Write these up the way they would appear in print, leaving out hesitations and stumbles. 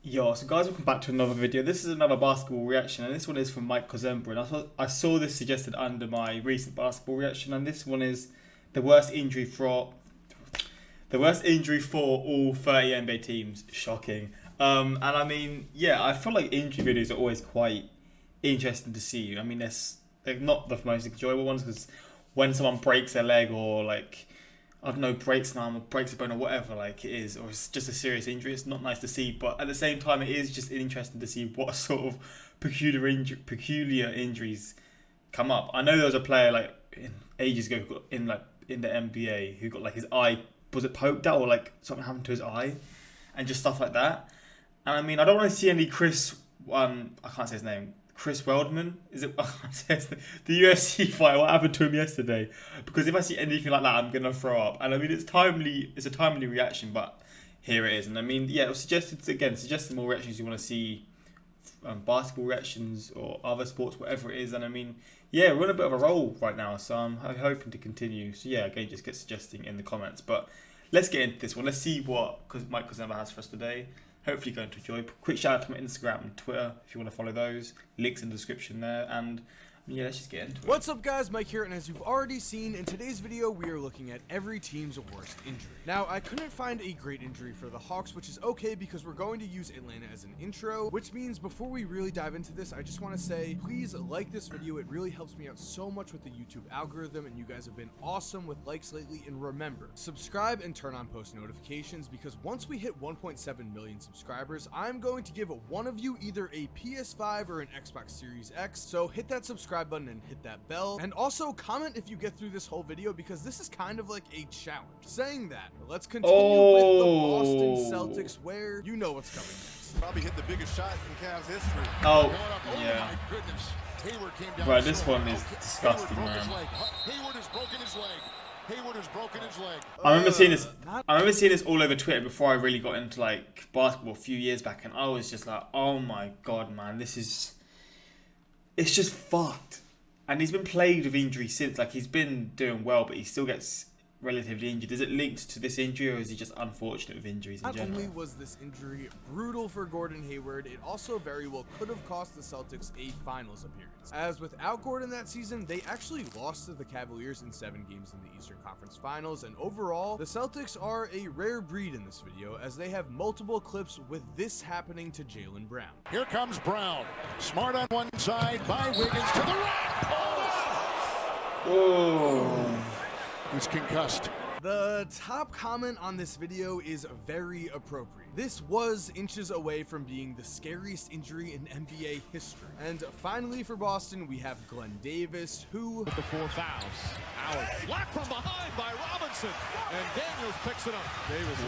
Yo, so guys, welcome back to another video. This is another basketball reaction, and this one is from Mike Kozemba. And I saw this suggested under my recent basketball reaction, and this one is the worst injury for all 30 NBA teams. Shocking. And I mean, yeah, I feel like injury videos are always quite interesting to see. I mean, they're not the most enjoyable ones because when someone breaks their leg or like, I don't know, breaks an arm or breaks a bone or whatever like it is, or it's just a serious injury, it's not nice to see. But at the same time, it is just interesting to see what sort of peculiar injuries come up. I know there was a player like ages ago who got in the NBA who got like his eye, was it poked out or like something happened to his eye, and just stuff like that. And I mean, I don't want to see any I can't say his name. Chris Weldman, is it? The UFC fight. What happened to him yesterday? Because if I see anything like that, I'm gonna throw up. And I mean, it's timely. It's a timely reaction, but here it is. And I mean, yeah, it was suggested more reactions you want to see, basketball reactions or other sports, whatever it is. And I mean, yeah, we're on a bit of a roll right now, so I'm hoping to continue. So yeah, again, just get suggesting in the comments. But let's get into this one. Let's see what Mike Kozemba has for us today. Hopefully you're going to enjoy. Quick shout out to my Instagram and Twitter if you want to follow those. Links in the description there. And yeah, let's just get into it. What's up guys, Mike here, and as you've already seen, in today's video we are looking at every team's worst injury. Now, I couldn't find a great injury for the Hawks, which is okay because we're going to use Atlanta as an intro, which means before we really dive into this, I just want to say, please like this video. It really helps me out so much with the YouTube algorithm, and you guys have been awesome with likes lately. And remember, subscribe and turn on post notifications, because once we hit 1.7 million subscribers, I'm going to give one of you either a PS5 or an Xbox Series X, so hit that subscribe button and hit that bell, and also comment if you get through this whole video, because this is kind of like a challenge. Saying that, let's continue with the Boston Celtics, where you know what's coming next. Probably hit the biggest shot in Cavs history. Oh, yeah. My goodness. Hayward came down. Right, this one is disgusting, man. Hayward has broken his leg. Hayward has broken his leg. I remember seeing this all over Twitter before I really got into like basketball a few years back, and I was just like, oh my god, man, it's just fucked. And he's been plagued with injury since. Like, he's been doing well, but he still gets relatively injured. Is it linked to this injury, or is he just unfortunate with injuries in general? Not only was this injury brutal for Gordon Hayward, it also very well could have cost the Celtics a finals appearance. As without Gordon that season, they actually lost to the Cavaliers in 7 games in the Eastern Conference Finals, and overall, the Celtics are a rare breed in this video, as they have multiple clips with this happening to Jaylen Brown. Here comes Brown. Smart on one side by Wiggins to the right. Oh. He's concussed. The top comment on this video is very appropriate. This was inches away from being the scariest injury in NBA history. And finally for Boston, we have Glenn Davis, who... with the 4 fouls. Howard blocked from behind by Robinson. And Daniels picks it up. Davis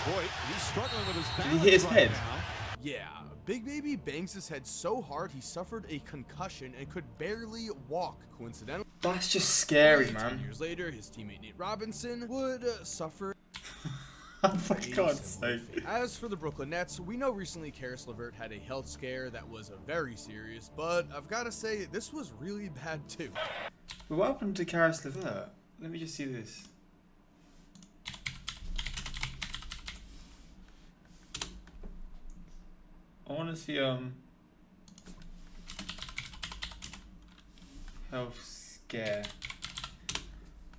boy, he's struggling with his balance. Did he hit his head? Now. Yeah, Big Baby bangs his head so hard he suffered a concussion and could barely walk. Coincidentally, That's just scary, 10 man. years later, his teammate Nate Robinson would suffer. For God's sake. As for the Brooklyn Nets, we know recently Karis LeVert had a health scare that was very serious, but I've got to say, this was really bad too. But what happened to Karis LeVert? Let me just see this. I want to see health scare.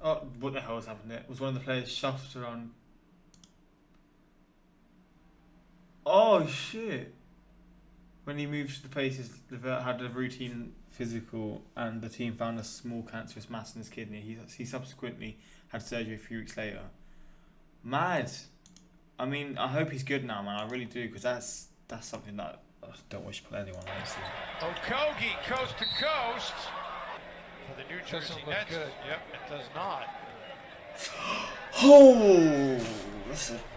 Oh, what the hell has happened there? Was one of the players shuffled around? Oh shit! When he moved to the Pacers, LeVert had a routine physical, and the team found a small cancerous mass in his kidney. He subsequently had surgery a few weeks later. Mad. I mean, I hope he's good now, man. I really do, because that's something that I don't wish upon anyone, honestly. Okogie, coast to coast for the New Jersey Nets. Good. Yep, it does not. Oh,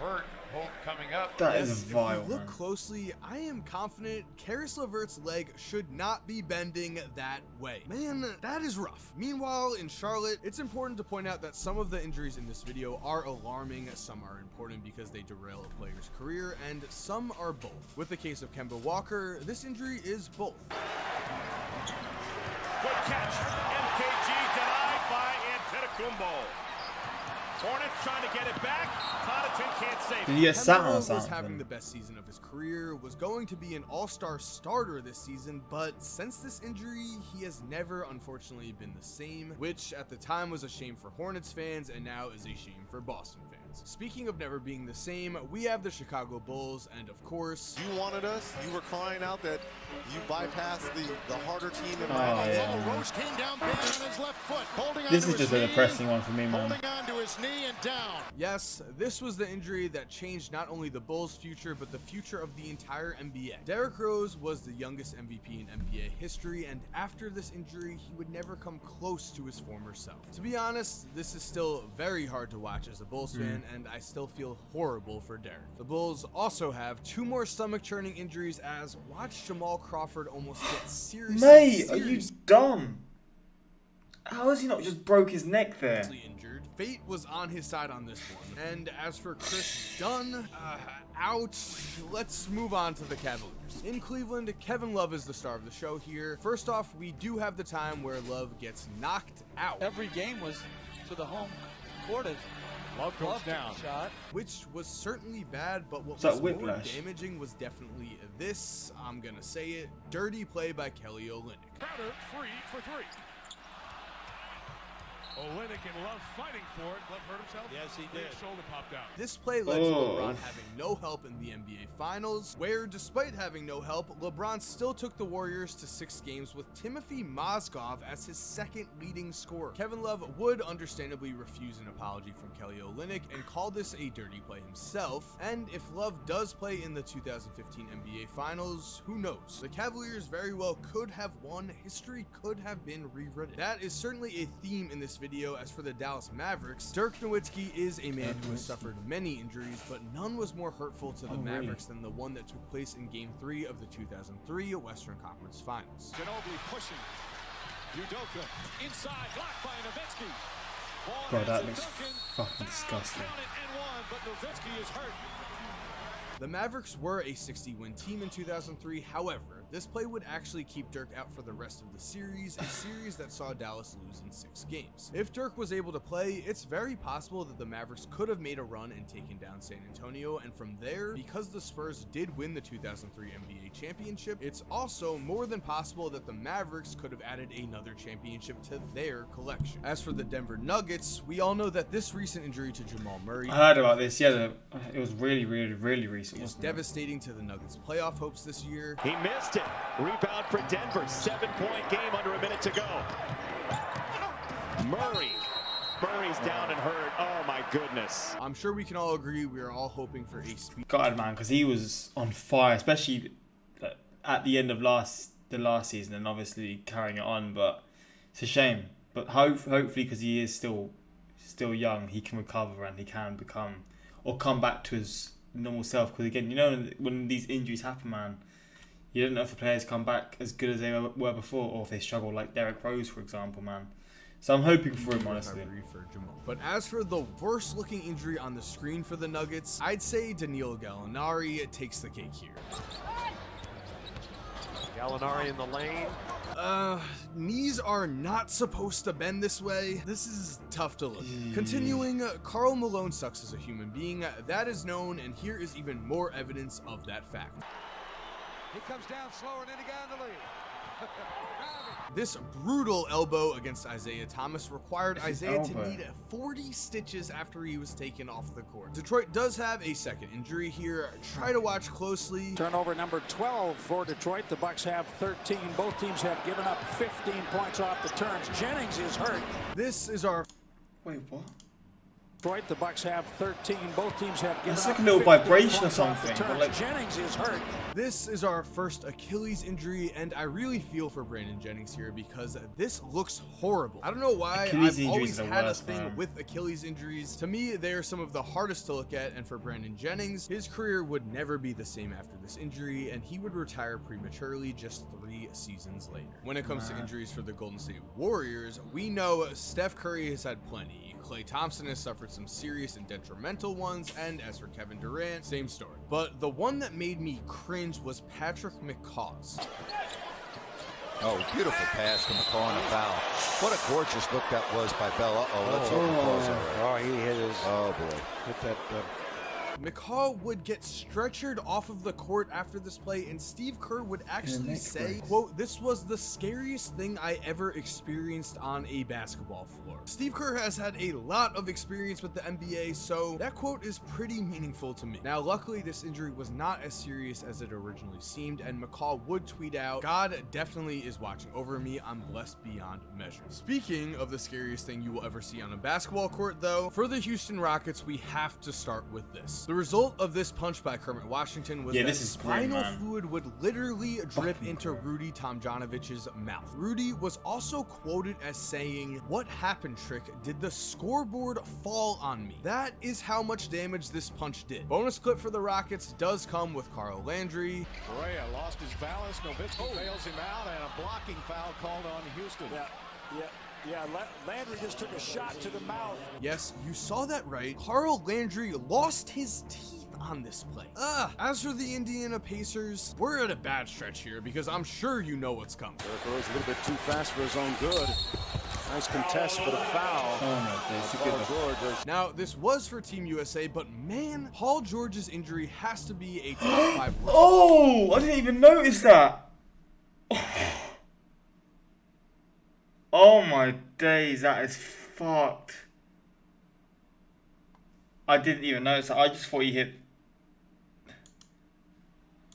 Vert hold coming up. that is If vile, you look man. closely, I am confident Karis LeVert's leg should not be bending that way. Man, that is rough. Meanwhile, in Charlotte, it's important to point out that some of the injuries in this video are alarming, some are important because they derail a player's career, and some are both. With the case of Kemba Walker, this injury is both. Good catch. MKG denied by Antetokounmpo. Hornets trying to get it back. Connaughton can't save it. Did he get sat on was having something? the best season of his career, was going to be an all-star starter this season, but since this injury, he has never, unfortunately, been the same, which at the time was a shame for Hornets fans and now is a shame for Boston fans. Speaking of never being the same, we have the Chicago Bulls, and of course, You wanted us. You were crying out that you bypassed the harder team in Oh, Miami. yeah. Rose came down big on his left foot. Holding on This to is his just a knee, depressing one for me, man. Holding on to his knee and down. yes, this was the injury that changed not only the Bulls' future, but the future of the entire NBA. Derrick Rose was the youngest MVP in NBA history, and after this injury, he would never come close to his former self. To be honest, this is still very hard to watch as a Bulls fan, and I still feel horrible for Derrick. The Bulls also have 2 more stomach-churning injuries as watch Jamal Crawford almost get seriously Mate, are you dumb? How has he not just broke his neck there? injured. Fate was on his side on this one. And as for Chris Dunn, out. Let's move on to the Cavaliers. In Cleveland, Kevin Love is the star of the show here. First off, we do have the time where Love gets knocked out, Every game was to the home court. Love goes down. Shot. which was certainly bad, but what Is that was more whiplash? damaging was definitely this. I'm gonna say it. Dirty play by Kelly Olynyk. Crowder free for 3. Olynyk and Love fighting for it. Love hurt himself? Yes, he His did. shoulder popped out. This play led to Oh. LeBron having no help in the NBA Finals, where despite having no help, LeBron still took the Warriors to 6 games with Timothy Mozgov as his second leading scorer. Kevin Love would understandably refuse an apology from Kelly Olynyk and call this a dirty play himself, and if Love does play in the 2015 NBA Finals, who knows? The Cavaliers very well could have won, history could have been rewritten. That is certainly a theme in this video. As for the Dallas Mavericks, Dirk Nowitzki is a man who has suffered many injuries, but none was more hurtful to the Mavericks than the one that took place in Game 3 of the 2003 Western Conference Finals. Ginobili pushing. Udoka inside, blocked by Nowitzki. Ball Bro, ends that to looks Duncan. fucking disgusting. Count it and one, but Nowitzki is hurt. The Mavericks were a 60-win team in 2003, however, this play would actually keep Dirk out for the rest of the series, a series that saw Dallas lose in 6 games. If Dirk was able to play, it's very possible that the Mavericks could have made a run and taken down San Antonio, and from there, because the Spurs did win the 2003 NBA championship, it's also more than possible that the Mavericks could have added another championship to their collection. As for the Denver Nuggets, we all know that this recent injury to Jamal Murray I heard about this. Yeah, it was really recent, is wasn't it? devastating to the Nuggets' playoff hopes this year. He missed it. Rebound for Denver. 7-point game under a minute to go. Murray's down and hurt. Oh my goodness. I'm sure we can all agree we are all hoping for a speedy God, man, because he was on fire, especially at the end of the last season, and obviously carrying it on. But it's a shame. But hopefully, because he is still young, he can recover and he can come back to his normal self. Because again, you know, when these injuries happen, man, you don't know if the players come back as good as they were before, or if they struggle, like Derrick Rose, for example, man. So I'm hoping for him, honestly. recovery for Jamal. But as for the worst looking injury on the screen for the Nuggets, I'd say Danilo Gallinari takes the cake here. Gallinari in the lane. Knees are not supposed to bend this way. This is tough to look at. Continuing, Karl Malone sucks as a human being. That is known, and here is even more evidence of that fact. He comes down slower and then he got in the lead. This brutal elbow against Isaiah Thomas required Isaiah to elbow. need 40 stitches after he was taken off the court. Detroit does have a second injury here. Try to watch closely. Turnover number 12 for Detroit. The Bucks have 13. Both teams have given up 15 points off the turns. Jennings is hurt. This is our Wait, what? Detroit, the Bucks have 13. Both teams have given It's up like a little 15 vibration or points off the something, but turns. like- Jennings is hurt. This is our first Achilles injury, and I really feel for Brandon Jennings here because this looks horrible. I don't know why. Achilles I've always injuries are the had a worst, thing man. with Achilles injuries. To me, they are some of the hardest to look at, and for Brandon Jennings, his career would never be the same after this injury, and he would retire prematurely just 3 seasons later. When it comes to injuries for the Golden State Warriors, we know Steph Curry has had plenty. Klay Thompson has suffered some serious and detrimental ones, and as for Kevin Durant, same story. But the one that made me cringe was Patrick McCaw's. Oh, beautiful pass from McCall on a foul. What a gorgeous look that was by Bell. Oh, let's hope McCall's all right. Oh, he hit his. Oh, boy. Hit that. McCall would get stretchered off of the court after this play, and Steve Kerr would actually say, quote, "This was the scariest thing I ever experienced on a basketball floor." Steve Kerr has had a lot of experience with the NBA, so that quote is pretty meaningful to me. Now, luckily, this injury was not as serious as it originally seemed, and McCall would tweet out, "God definitely is watching over me. I'm blessed beyond measure." Speaking of the scariest thing you will ever see on a basketball court, though, for the Houston Rockets, we have to start with this. The result of this punch by Kermit Washington was that spinal fluid would literally drip into Rudy Tomjanovich's mouth. Rudy was also quoted as saying, "What happened, Trick? Did the scoreboard fall on me?" That is how much damage this punch did. Bonus clip for the Rockets does come with Carl Landry. Correa lost his balance. Nowitzki bails him out, and a blocking foul called on Houston. Yeah, Landry just took a shot to the mouth. Yes, you saw that right. Carl Landry lost his teeth on this play. As for the Indiana Pacers, we're at a bad stretch here because I'm sure you know what's coming. Derrick Rose a little bit too fast for his own good. Nice contest, but a foul. Paul George. Now, this was for Team USA, but man, Paul George's injury has to be a top 5 worst. Oh, I didn't even notice that. Oh my days, that is fucked. I didn't even notice that. I just thought he hit.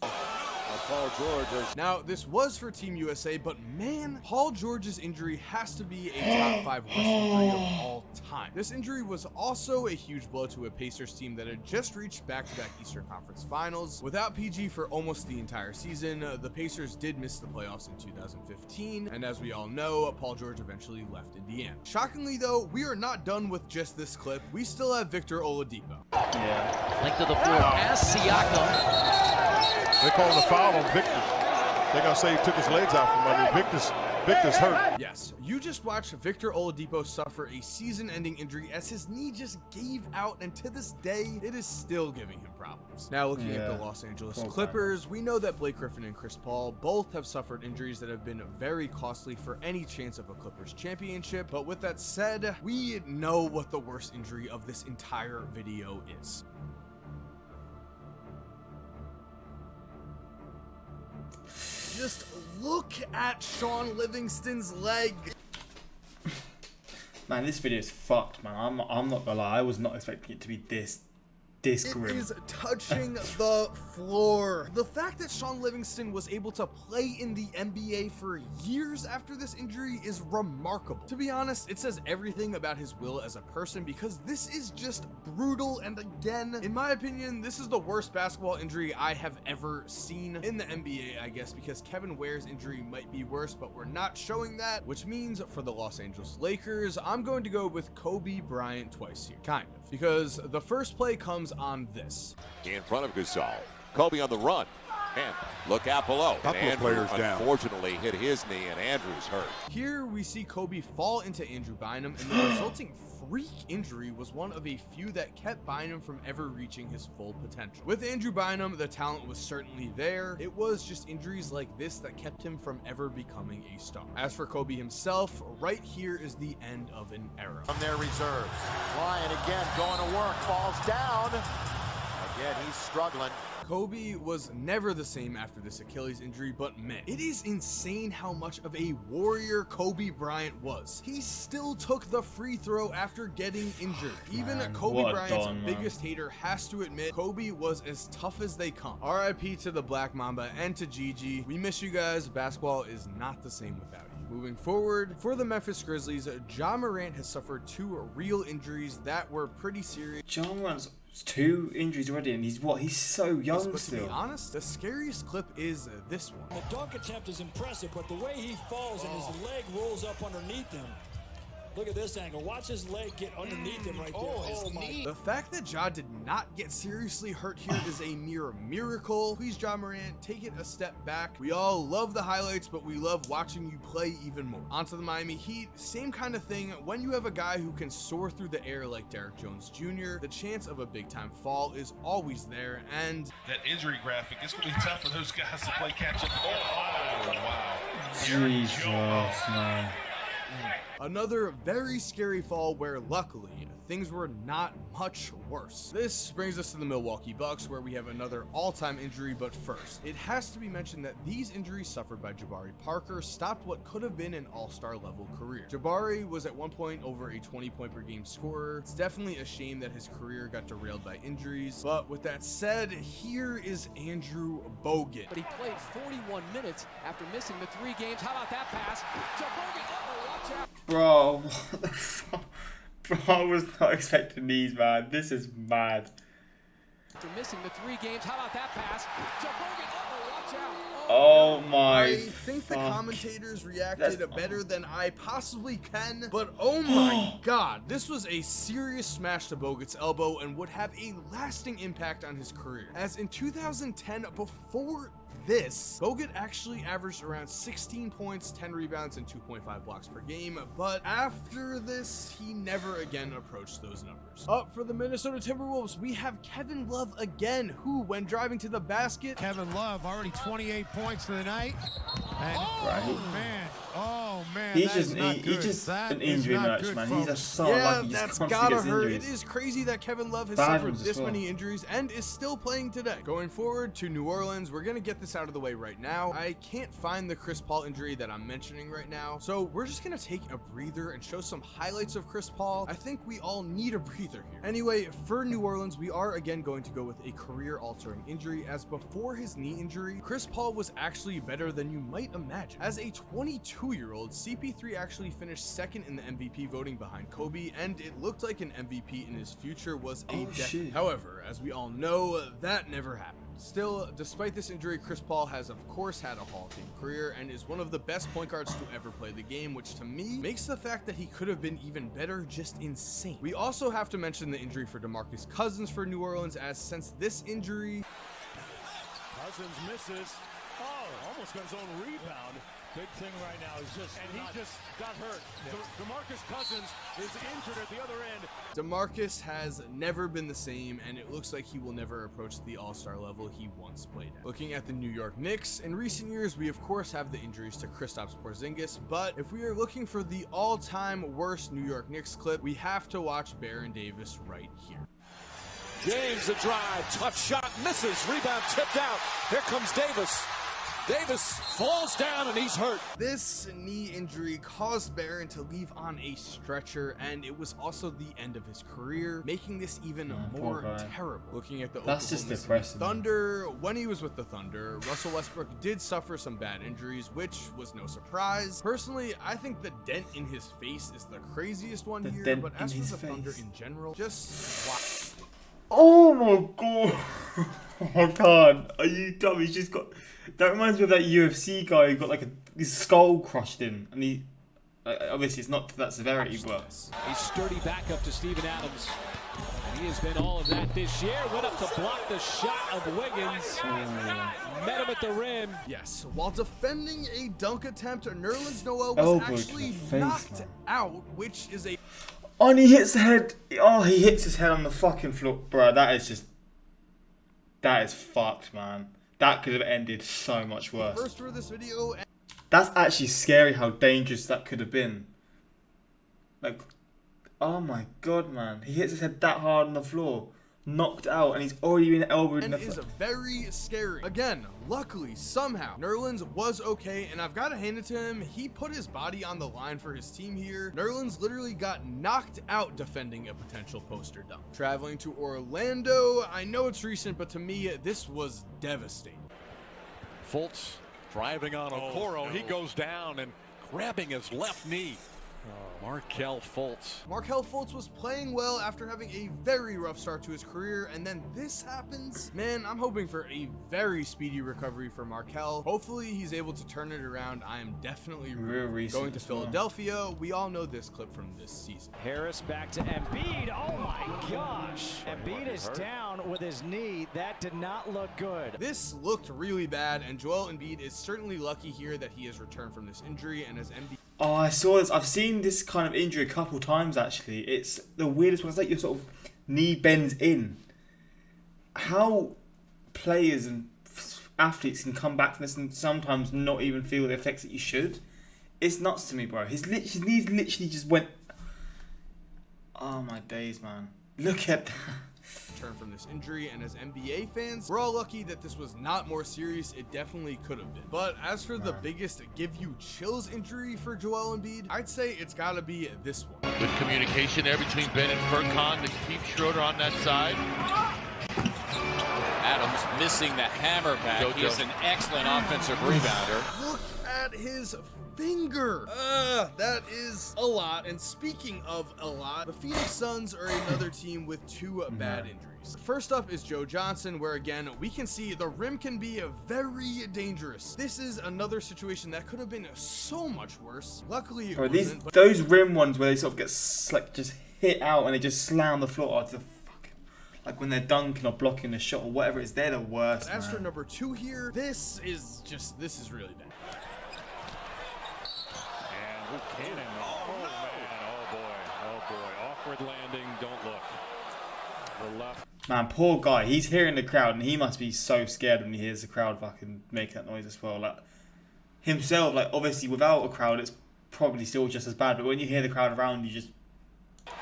Paul George. Now, this was for Team USA, but man, Paul George's injury has to be a top 5 worst injury of all time. This injury was also a huge blow to a Pacers team that had just reached back-to-back Eastern Conference Finals. Without PG for almost the entire season, the Pacers did miss the playoffs in 2015, and as we all know, Paul George eventually left Indiana. Shockingly though, we are not done with just this clip. We still have Victor Oladipo. Length to the floor, pass Siakam. They call the foul on Victor. They're going to say he took his legs out from under. Victor's hurt. Yes, you just watched Victor Oladipo suffer a season-ending injury as his knee just gave out, and to this day, it is still giving him problems. Now, looking at the Los Angeles Clippers, we know that Blake Griffin and Chris Paul both have suffered injuries that have been very costly for any chance of a Clippers championship. But with that said, we know what the worst injury of this entire video is. Just look at Sean Livingston's leg. Man, this video is fucked, man. I'm not gonna lie. I was not expecting it to be this grim. It is touching the floor. The fact that Sean Livingston was able to play in the NBA for years after this injury is remarkable. To be honest, it says everything about his will as a person because this is just brutal, and again, in my opinion, this is the worst basketball injury I have ever seen in the NBA, I guess, because Kevin Ware's injury might be worse, but we're not showing that, which means for the Los Angeles Lakers, I'm going to go with Kobe Bryant twice here, kind of, because the first play comes on this. In front of Gasol. Kobe on the run. And look out below. Couple of players down. Unfortunately hit his knee, and Andrew's hurt. Here we see Kobe fall into Andrew Bynum, and the resulting freak injury was one of a few that kept Bynum from ever reaching his full potential. With Andrew Bynum, the talent was certainly there. It was just injuries like this that kept him from ever becoming a star. As for Kobe himself, right here is the end of an era. From their reserves. Bryant again going to work, falls down. Again, he's struggling. Kobe was never the same after this Achilles injury, but man, it is insane how much of a warrior Kobe Bryant was. He still took the free throw after getting injured. Even Kobe Bryant's biggest hater has to admit Kobe was as tough as they come. RIP to the Black Mamba and to Gigi. We miss you guys. Basketball is not the same without you. Moving forward, for the Memphis Grizzlies, Ja Morant has suffered 2 real injuries that were pretty serious. Ja Morant's 2 injuries already, and he's so young but still. To be honest, the scariest clip is this one. The dunk attempt is impressive, but the way he falls and his leg rolls up underneath him. Look at this angle. Watch his leg get underneath him right there. His knee. The fact that Ja did not get seriously hurt here is a mere miracle. Please, Ja Morant, take it a step back. We all love the highlights, but we love watching you play even more. Onto the Miami Heat, same kind of thing. When you have a guy who can soar through the air like Derrick Jones Jr., the chance of a big-time fall is always there, and that injury graphic, it's going to be tough for those guys to play catch-up. Oh, wow. Jesus, man. Another very scary fall where luckily things were not much worse. This brings us to the Milwaukee Bucks, where we have another all-time injury, but first, it has to be mentioned that these injuries suffered by Jabari Parker stopped what could have been an all-star level career. Jabari was at one point over a 20-point per game scorer. It's definitely a shame that his career got derailed by injuries, but with that said, here is Andrew Bogut. But he played 41 minutes after missing the 3 games. How about that pass to Bogut? Uh-oh, watch out. Bro, what the fuck? Bro, I was not expecting these, man. This is mad. After missing the 3 games, how about that pass to Bogut? Uh-oh, watch out. Oh my. I think the commentators reacted better than I possibly can, but oh my god, this was a serious smash to Bogut's elbow and would have a lasting impact on his career. As in 2010, before this, Bogut actually averaged around 16 points, 10 rebounds, and 2.5 blocks per game, but after this, he never again approached those numbers. Up for the Minnesota Timberwolves, we have Kevin Love again, who, when driving to the basket... Kevin Love, already 28 points for the night. And oh man, he's just an injury nurse, man. He's just so lucky. He's that's constantly gotta gets hurt. injuries. It is crazy that Kevin Love has Bad suffered ones as this well. many injuries and is still playing today. Going forward to New Orleans, we're gonna get this out of the way right now. I can't find the Chris Paul injury that I'm mentioning right now, so we're just gonna take a breather and show some highlights of Chris Paul. I think we all need a breather here. Anyway, for New Orleans, we are again going to go with a career-altering injury, as before his knee injury, Chris Paul was actually better than you might imagine. As a 22-year-old, CP3 actually finished second in the MVP voting behind Kobe, and it looked like an MVP in his future was a definite. However, as we all know, that never happened. Still, despite this injury, Chris Paul has of course had a Hall of Fame career and is one of the best point guards to ever play the game, which to me makes the fact that he could have been even better just insane. We also have to mention the injury for DeMarcus Cousins for New Orleans, as since this injury... Cousins misses. Oh, almost got his own rebound. Big thing right now is he just got hurt. DeMarcus Cousins is injured at the other end. DeMarcus has never been the same, and it looks like he will never approach the all-star level he once played at. Looking at the New York Knicks, in recent years, we of course have the injuries to Kristaps Porzingis, but if we are looking for the all-time worst New York Knicks clip, we have to watch Baron Davis right here. James a drive, tough shot, misses, rebound tipped out. Here comes Davis. Davis falls down and he's hurt. This knee injury caused Baron to leave on a stretcher, and it was also the end of his career, making this even more terrible. Looking at the Oklahoma City Thunder, when he was with the Thunder, Russell Westbrook did suffer some bad injuries, which was no surprise. Personally, I think the dent in his face is the craziest one here, but as for the Thunder in general, just watch. Oh my god. Oh my god. Are you dumb? He's just got... That reminds me of that UFC guy who got like his skull crushed in, and he obviously it's not to that severity, but a sturdy backup to Steven Adams. And he has been all of that this year. Went up to block the shot of Wiggins. Met him at the rim. Yes, while defending a dunk attempt, Nerlens Noel was actually knocked out, which is a... Oh, and he hits the head. Oh, he hits his head on the fucking floor, bro. That is fucked, man. That could have ended so much worse. First for this video. That's actually scary how dangerous that could have been. Like, oh my god, man. He hits his head that hard on the floor. Knocked out, and he's already been elbowed in the face. And is very scary. Again, luckily, somehow, Nerlens was okay, and I've got to hand it to him. He put his body on the line for his team here. Nerlens literally got knocked out defending a potential poster dunk. Traveling to Orlando, I know it's recent, but to me, this was devastating. Fultz driving on Okoro. He goes down and grabbing his left knee. Markelle Fultz. Markelle Fultz was playing well after having a very rough start to his career, and then this happens. Man, I'm hoping for a very speedy recovery for Markelle. Hopefully he's able to turn it around. I am definitely going to Philadelphia. We all know this clip from this season. Harris back to Embiid. Oh my gosh. Embiid is down with his knee. That did not look good. This looked really bad, and Joel Embiid is certainly lucky here that he has returned from this injury, and as Embiid... Oh, I saw this. I've seen this kind of injury a couple times, actually. It's the weirdest one. It's like your sort of knee bends in. How players and athletes can come back from this and sometimes not even feel the effects that you should. It's nuts to me, bro. His knees literally just went... Oh, my days, man. Look at that. Turn from this injury, and as NBA fans, we're all lucky that this was not more serious. It definitely could have been. But as for the biggest give you chills injury for Joel Embiid, I'd say it's got to be this one. Good communication there between Ben and Furkan to keep Schroeder on that side. Adams missing the hammer back. He is an excellent offensive rebounder. Look at his finger. That is a lot. And speaking of a lot, the Phoenix Suns are another team with two bad injuries. First up is Joe Johnson, where again, we can see the rim can be very dangerous. This is another situation that could have been so much worse. Luckily, it wasn't. Those rim ones where they sort of get like just hit out and they just slam the floor. Oh, like when they're dunking or blocking a shot or whatever it is, they're the worst. As for number 2 here, this is really bad. And Buchanan. Oh man, oh boy. Awkward landing, don't look. The left. Man, poor guy. He's hearing the crowd and he must be so scared when he hears the crowd fucking make that noise as well. Like himself, like obviously without a crowd it's probably still just as bad, but when you hear the crowd around you just... And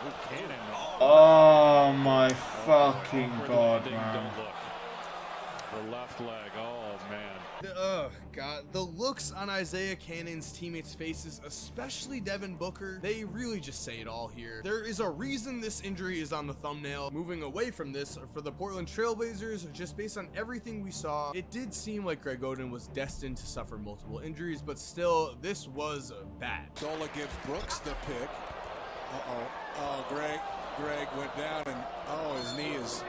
Buchanan. Oh my fucking god, man. The left leg, oh man. Oh god, the looks on Isaiah Cannon's teammates' faces, especially Devin Booker, they really just say it all here. There is a reason this injury is on the thumbnail. Moving away from this, for the Portland Trailblazers, just based on everything we saw, it did seem like Greg Oden was destined to suffer multiple injuries, but still, this was bad. Dola gives Brooks the pick. Oh, Greg went down and his knee is...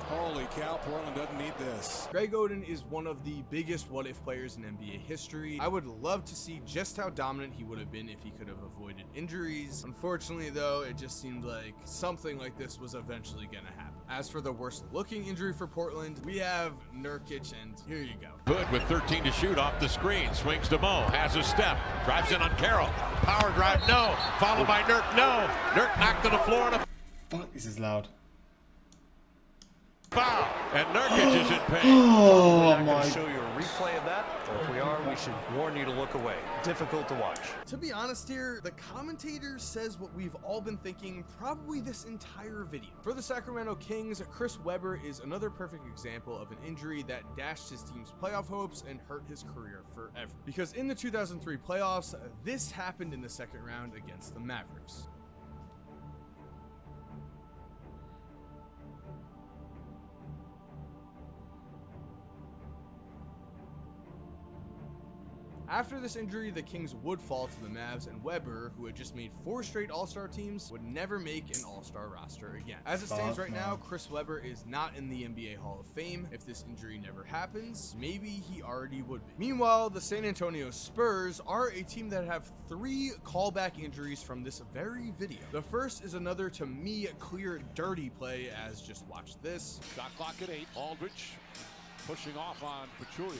Holy cow, Portland doesn't need this. Greg Oden is one of the biggest what-if players in NBA history. I would love to see just how dominant he would have been if he could have avoided injuries. Unfortunately, though, it just seemed like something like this was eventually going to happen. As for the worst-looking injury for Portland, we have Nurkic, and here you go. Good with 13 to shoot off the screen. Swings to Mo. Has a step. Drives in on Carroll. Power drive, no. Followed by Nurk, no. Nurk knocked to the floor. Fuck, this is loud. Foul. And Nurkic is in pain. Oh We're not going to show you a replay of that, or if we are, we should warn you to look away. Difficult to watch. To be honest here, the commentator says what we've all been thinking probably this entire video. For the Sacramento Kings, Chris Webber is another perfect example of an injury that dashed his team's playoff hopes and hurt his career forever. Because in the 2003 playoffs, this happened in the second round against the Mavericks. After this injury, the Kings would fall to the Mavs, and Webber, who had just made 4 straight All-Star teams, would never make an All-Star roster again. As it stands right now, Chris Webber is not in the NBA Hall of Fame. If this injury never happens, maybe he already would be. Meanwhile, the San Antonio Spurs are a team that have 3 callback injuries from this very video. The first is another, to me, clear dirty play, as just watch this. Shot clock at 8. Aldridge pushing off on Pachulia.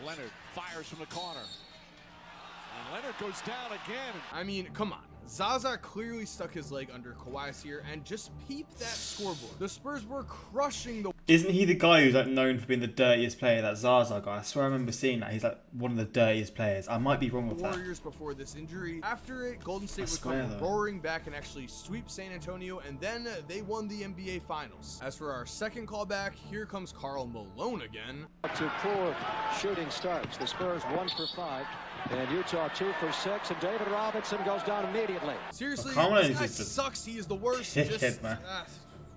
Leonard fires from the corner. And Leonard goes down again. I mean, come on. Zaza clearly stuck his leg under Kawhi's here, and just peep that scoreboard. The Spurs were crushing the... Isn't he the guy who's like known for being the dirtiest player, that Zaza guy? I swear I remember seeing that. He's like one of the dirtiest players. I might be wrong with that. Warriors before this injury. After it, Golden State would come roaring back and actually sweep San Antonio, and then they won the NBA Finals. As for our second callback, here comes Karl Malone again. To poor shooting starts. The Spurs 1 for 5. And Utah 2 for 6, and David Robinson goes down immediately. Seriously, this guy sucks. He is the worst.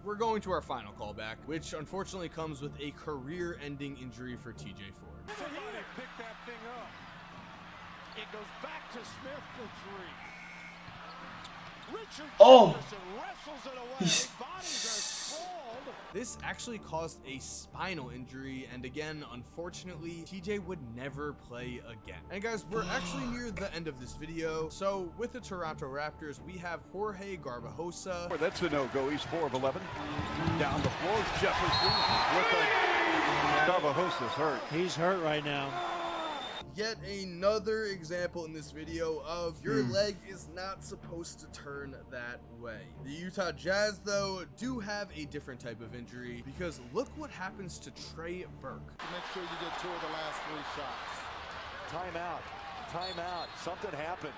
We're going to our final callback, which unfortunately comes with a career-ending injury for TJ Ford. Somebody pick that thing up. It goes back to Smith for 3. Richard Jefferson wrestles it away. Bodies are sprawled. This actually caused a spinal injury, and again, unfortunately, TJ would never play again. And guys, we're actually near the end of this video. So with the Toronto Raptors, we have Jorge Garbajosa. That's a no-go. He's 4 of 11. Down the floor, Jefferson with a... Garbajosa's hurt. He's hurt right now. yet another example in this video of your leg is not supposed to turn that way. The Utah Jazz, though, do have a different type of injury because look what happens to Trey Burke. Make sure you get 2 of the last 3 shots. Timeout. Timeout. Something happened.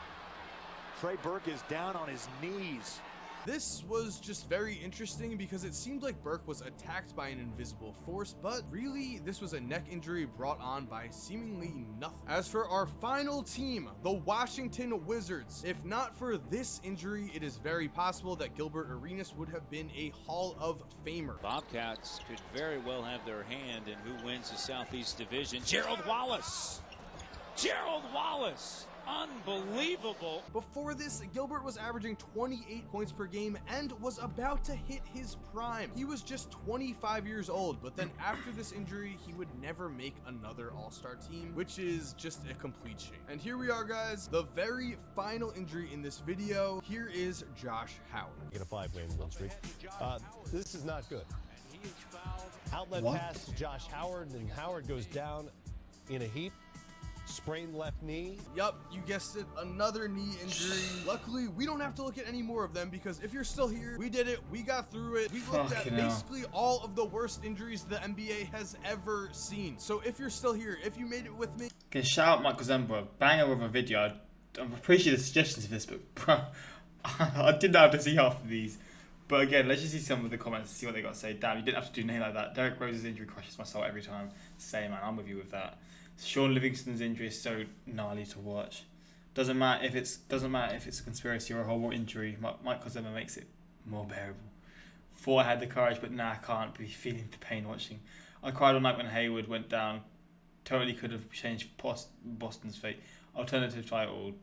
Trey Burke is down on his knees. This was just very interesting because it seemed like Burke was attacked by an invisible force, but really this was a neck injury brought on by seemingly nothing. As for our final team, the Washington Wizards, if not for this injury, it is very possible that Gilbert Arenas would have been a Hall of Famer. Bobcats could very well have their hand in who wins the Southeast Division. Gerald Wallace! Gerald Wallace! Unbelievable. Before this, Gilbert was averaging 28 points per game and was about to hit his prime. He was just 25 years old, but then after this injury, he would never make another All-Star team, which is just a complete shame. And here we are, guys, the very final injury in this video. Here is Josh Howard. Get a 5-game win streak. This is not good. Outlet pass to Josh Howard, and Howard goes down in a heap. Sprained left knee. Yup, you guessed it, another knee injury. Luckily, we don't have to look at any more of them because if you're still here, we did it, we got through it. We looked at basically all of the worst injuries the NBA has ever seen. So if you're still here, if you made it with me. Can shout out Michael Zembra, banger of a video. I appreciate the suggestions for this, but bro, I didn't have to see half of these. But again, let's just see some of the comments, see what they got to say. Damn, you didn't have to do anything like that. Derrick Rose's injury crushes my soul every time. Same, man, I'm with you with that. Sean Livingston's injury is so gnarly to watch. Doesn't matter if it's a conspiracy or a horrible injury. Michael Zimmer makes it more bearable. Thought I had the courage, but nah, I can't be feeling the pain watching. I cried all night when Hayward went down. Totally could have changed Boston's fate. Alternative title.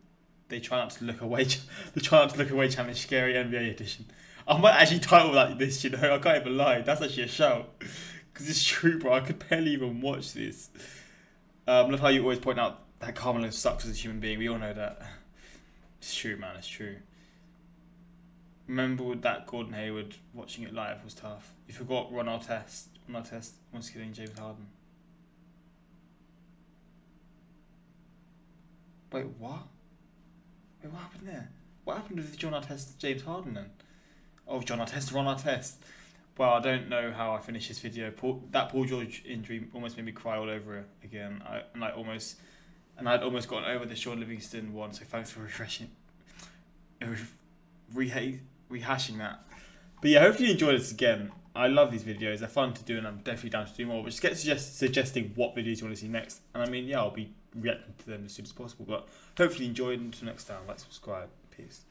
They try not to look away. The try not to look away challenge, scary NBA edition. I might actually title like this. You know, I can't even lie. That's actually a shout. Because it's true, bro. I could barely even watch this. Love how you always point out that Carmelo sucks as a human being. We all know that. It's true, man. It's true. Remember with that Gordon Hayward, watching it live was tough. You forgot Ron Artest once killing James Harden. Wait, what? Wait, what happened there? What happened with John Artest, James Harden then? Oh, John Artest, Ron Artest. Well, I don't know how I finished this video. That Paul George injury almost made me cry all over it again. I'd almost gotten over the Sean Livingston one. So thanks for rehashing that. But yeah, hopefully you enjoyed this again. I love these videos. They're fun to do, and I'm definitely down to do more. But just get suggesting what videos you want to see next. And I mean, yeah, I'll be reacting to them as soon as possible. But hopefully you enjoyed. Until next time, like, subscribe. Peace.